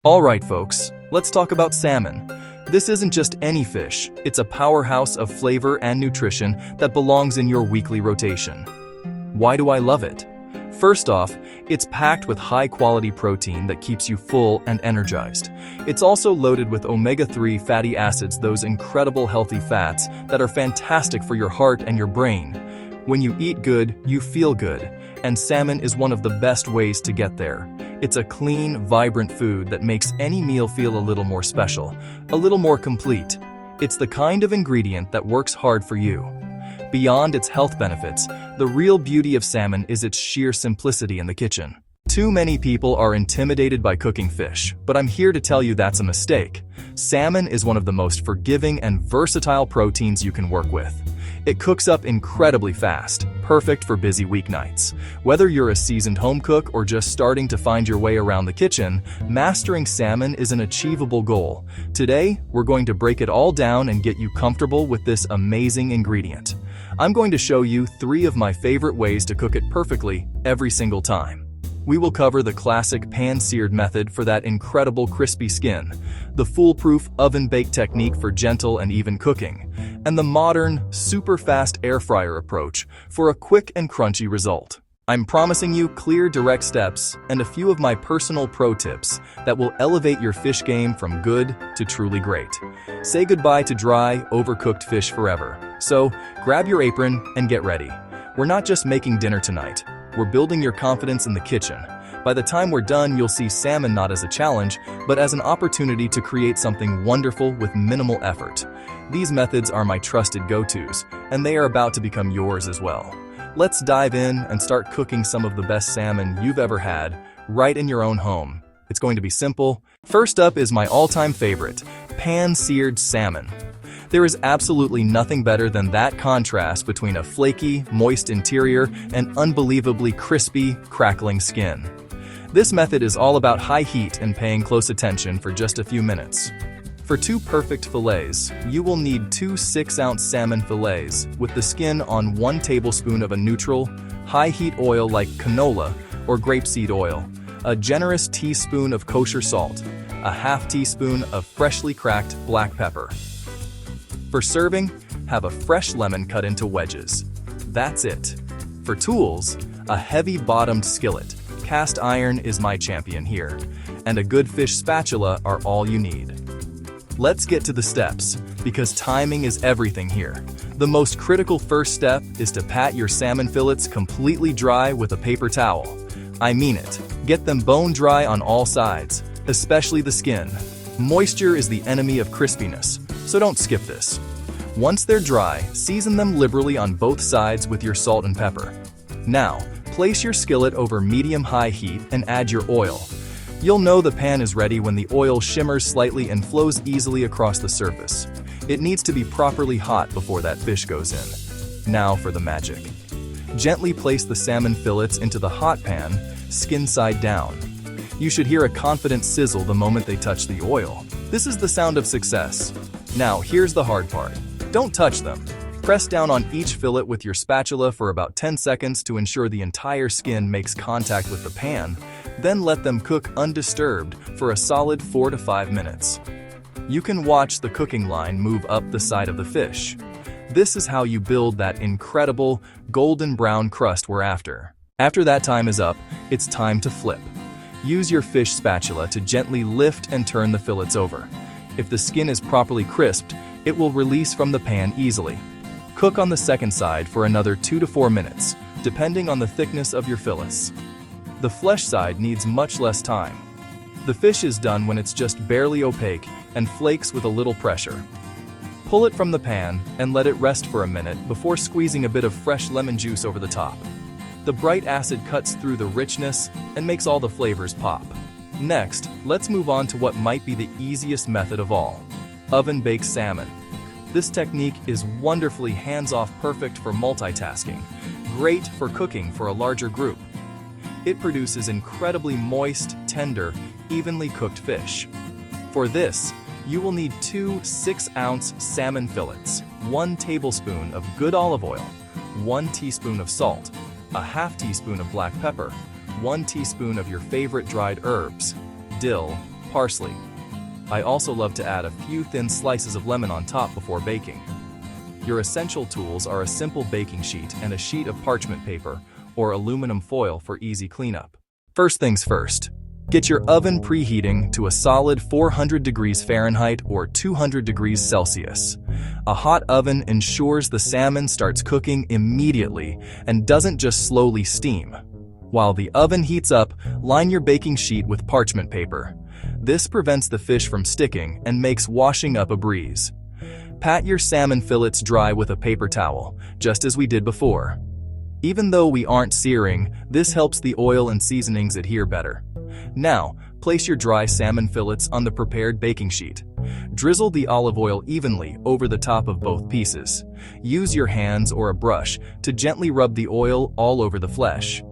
Alright folks, let's talk about salmon. This isn't just any fish, it's a powerhouse of flavor and nutrition that belongs in your weekly rotation. Why do I love it? First off, it's packed with high-quality protein that keeps you full and energized. It's also loaded with omega-3 fatty acids, those incredible healthy fats that are fantastic for your heart and your brain. When you eat good, you feel good, and salmon is one of the best ways to get there. It's a clean, vibrant food that makes any meal feel a little more special, a little more complete. It's the kind of ingredient that works hard for you. Beyond its health benefits, the real beauty of salmon is its sheer simplicity in the kitchen. Too many people are intimidated by cooking fish, but I'm here to tell you that's a mistake. Salmon is one of the most forgiving and versatile proteins you can work with. It cooks up incredibly fast, perfect for busy weeknights. Whether you're a seasoned home cook or just starting to find your way around the kitchen, mastering salmon is an achievable goal. Today, we're going to break it all down and get you comfortable with this amazing ingredient. I'm going to show you 3 of my favorite ways to cook it perfectly every single time. We will cover the classic pan-seared method for that incredible crispy skin, the foolproof oven-baked technique for gentle and even cooking, and the modern, super-fast air fryer approach for a quick and crunchy result. I'm promising you clear, direct steps and a few of my personal pro tips that will elevate your fish game from good to truly great. Say goodbye to dry, overcooked fish forever. So, grab your apron and get ready. We're not just making dinner tonight. We're building your confidence in the kitchen. By the time we're done, you'll see salmon not as a challenge, but as an opportunity to create something wonderful with minimal effort. These methods are my trusted go-tos, and they are about to become yours as well. Let's dive in and start cooking some of the best salmon you've ever had, right in your own home. It's going to be simple. First up is my all-time favorite, pan-seared salmon. There is absolutely nothing better than that contrast between a flaky, moist interior and unbelievably crispy, crackling skin. This method is all about high heat and paying close attention for just a few minutes. For 2 perfect fillets, you will need 2 6-ounce salmon fillets with the skin on 1 tablespoon of a neutral, high-heat oil like canola or grapeseed oil, a generous teaspoon of kosher salt, a half teaspoon of freshly cracked black pepper. For serving, have a fresh lemon cut into wedges. That's it. For tools, a heavy-bottomed skillet, cast iron is my champion here, and a good fish spatula are all you need. Let's get to the steps, because timing is everything here. The most critical first step is to pat your salmon fillets completely dry with a paper towel. I mean it. Get them bone dry on all sides, especially the skin. Moisture is the enemy of crispiness, so don't skip this. Once they're dry, season them liberally on both sides with your salt and pepper. Now, place your skillet over medium-high heat and add your oil. You'll know the pan is ready when the oil shimmers slightly and flows easily across the surface. It needs to be properly hot before that fish goes in. Now for the magic. Gently place the salmon fillets into the hot pan, skin side down. You should hear a confident sizzle the moment they touch the oil. This is the sound of success. Now, here's the hard part. Don't touch them. Press down on each fillet with your spatula for about 10 seconds to ensure the entire skin makes contact with the pan, then let them cook undisturbed for a solid 4 to 5 minutes. You can watch the cooking line move up the side of the fish. This is how you build that incredible golden brown crust we're after. After that time is up, it's time to flip. Use your fish spatula to gently lift and turn the fillets over. If the skin is properly crisped, it will release from the pan easily. Cook on the second side for another 2 to 4 minutes, depending on the thickness of your fillets. The flesh side needs much less time. The fish is done when it's just barely opaque and flakes with a little pressure. Pull it from the pan and let it rest for a minute before squeezing a bit of fresh lemon juice over the top. The bright acid cuts through the richness and makes all the flavors pop. Next, let's move on to what might be the easiest method of all, oven-baked salmon. This technique is wonderfully hands-off, perfect for multitasking, great for cooking for a larger group. It produces incredibly moist, tender, evenly cooked fish. For this, you will need 2 6-ounce salmon fillets, 1 tablespoon of good olive oil, 1 teaspoon of salt, a half teaspoon of black pepper, 1 teaspoon of your favorite dried herbs, dill, parsley. I also love to add a few thin slices of lemon on top before baking. Your essential tools are a simple baking sheet and a sheet of parchment paper or aluminum foil for easy cleanup. First things first, get your oven preheating to a solid 400 degrees Fahrenheit or 200 degrees Celsius. A hot oven ensures the salmon starts cooking immediately and doesn't just slowly steam. While the oven heats up, line your baking sheet with parchment paper. This prevents the fish from sticking and makes washing up a breeze. Pat your salmon fillets dry with a paper towel, just as we did before. Even though we aren't searing, this helps the oil and seasonings adhere better. Now, place your dry salmon fillets on the prepared baking sheet. Drizzle the olive oil evenly over the top of both pieces. Use your hands or a brush to gently rub the oil all over the flesh.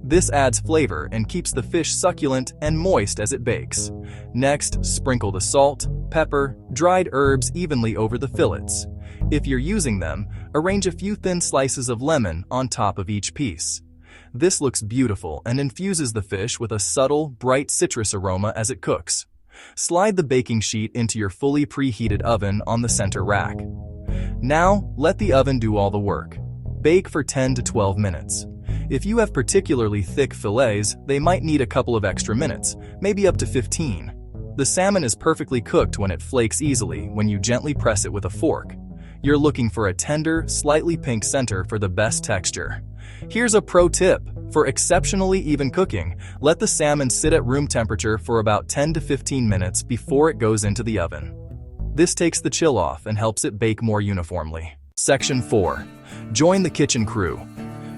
This adds flavor and keeps the fish succulent and moist as it bakes. Next, sprinkle the salt, pepper, dried herbs evenly over the fillets. If you're using them, arrange a few thin slices of lemon on top of each piece. This looks beautiful and infuses the fish with a subtle, bright citrus aroma as it cooks. Slide the baking sheet into your fully preheated oven on the center rack. Now, let the oven do all the work. Bake for 10 to 12 minutes. If you have particularly thick fillets, they might need a couple of extra minutes, maybe up to 15. The salmon is perfectly cooked when it flakes easily when you gently press it with a fork. You're looking for a tender, slightly pink center for the best texture. Here's a pro tip. For exceptionally even cooking, let the salmon sit at room temperature for about 10 to 15 minutes before it goes into the oven. This takes the chill off and helps it bake more uniformly. Section 4. Join the kitchen crew.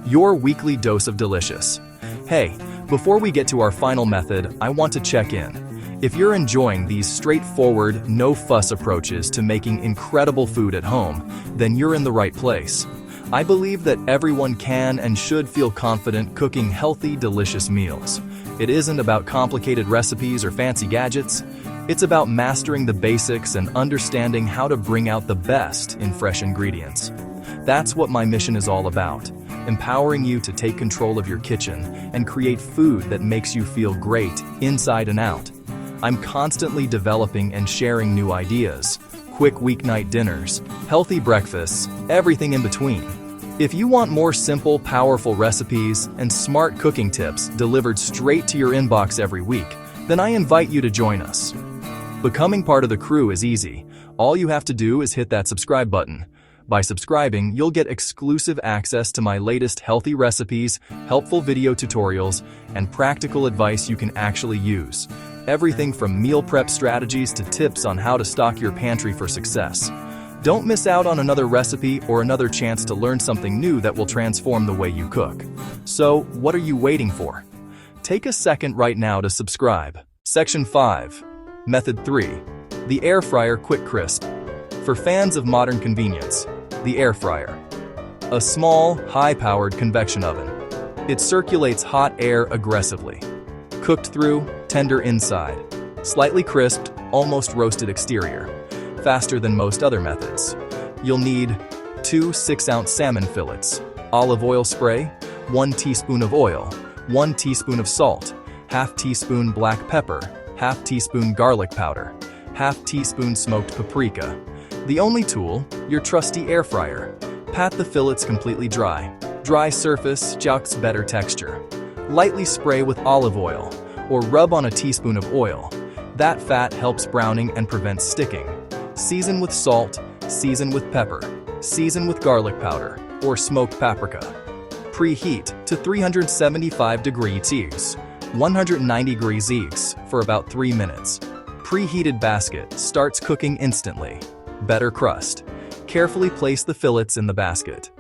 Your weekly dose of delicious. Hey, before we get to our final method, I want to check in. If you're enjoying these straightforward, no-fuss approaches to making incredible food at home, then you're in the right place. I believe that everyone can and should feel confident cooking healthy, delicious meals. It isn't about complicated recipes or fancy gadgets. It's about mastering the basics and understanding how to bring out the best in fresh ingredients. That's what my mission is all about. Empowering you to take control of your kitchen and create food that makes you feel great inside and out. I'm constantly developing and sharing new ideas, quick weeknight dinners, healthy breakfasts, everything in between. If you want more simple, powerful recipes and smart cooking tips delivered straight to your inbox every week, then I invite you to join us. Becoming part of the crew is easy. All you have to do is hit that subscribe button. By subscribing, you'll get exclusive access to my latest healthy recipes, helpful video tutorials, and practical advice you can actually use. Everything from meal prep strategies to tips on how to stock your pantry for success. Don't miss out on another recipe or another chance to learn something new that will transform the way you cook. So, what are you waiting for? Take a second right now to subscribe. Section 5. Method 3. The Air Fryer Quick Crisp. For fans of modern convenience, the air fryer. A small, high-powered convection oven. It circulates hot air aggressively. Cooked through, tender inside. Slightly crisped, almost roasted exterior. Faster than most other methods. You'll need 2 6-ounce salmon fillets, olive oil spray, 1 teaspoon of oil, 1 teaspoon of salt, ½ teaspoon black pepper, ½ teaspoon garlic powder, ½ teaspoon smoked paprika. The only tool, your trusty air fryer. Pat the fillets completely dry. Dry surface jocks better texture. Lightly spray with olive oil, or rub on a teaspoon of oil. That fat helps browning and prevents sticking. Season with salt, season with pepper, season with garlic powder, or smoked paprika. Preheat to 375 degrees Celsius, 190 degrees Celsius for about 3 minutes. Preheated basket starts cooking instantly. Better crust. Carefully place the fillets in the basket.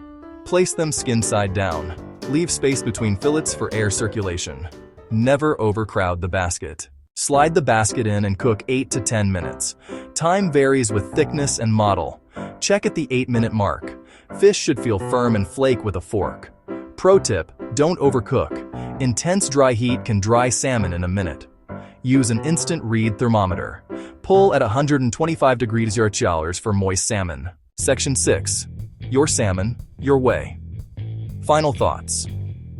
Place them skin side down. Leave space between fillets for air circulation. Never overcrowd the basket. Slide the basket in and cook 8 to 10 minutes. Time varies with thickness and model. Check at the 8-minute mark. Fish should feel firm and flake with a fork. Pro tip, don't overcook. Intense dry heat can dry salmon in a minute. Use an instant read thermometer. Pull at 125 degrees Celsius for moist salmon. Section 6. Your salmon, your way. Final thoughts.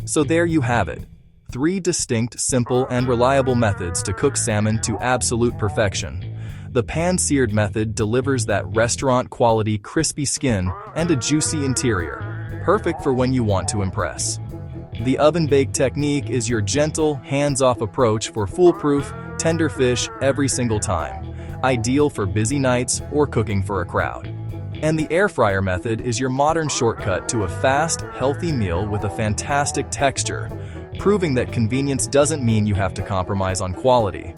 So there you have it. 3 distinct, simple, and reliable methods to cook salmon to absolute perfection. The pan-seared method delivers that restaurant-quality crispy skin and a juicy interior, perfect for when you want to impress. The oven-baked technique is your gentle, hands-off approach for foolproof, tender fish every single time, ideal for busy nights or cooking for a crowd. And the air fryer method is your modern shortcut to a fast, healthy meal with a fantastic texture, proving that convenience doesn't mean you have to compromise on quality.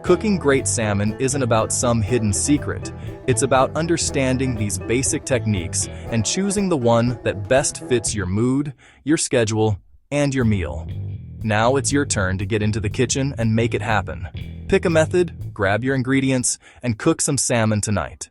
Cooking great salmon isn't about some hidden secret. It's about understanding these basic techniques and choosing the one that best fits your mood, your schedule, and your meal. Now it's your turn to get into the kitchen and make it happen. Pick a method, grab your ingredients, and cook some salmon tonight.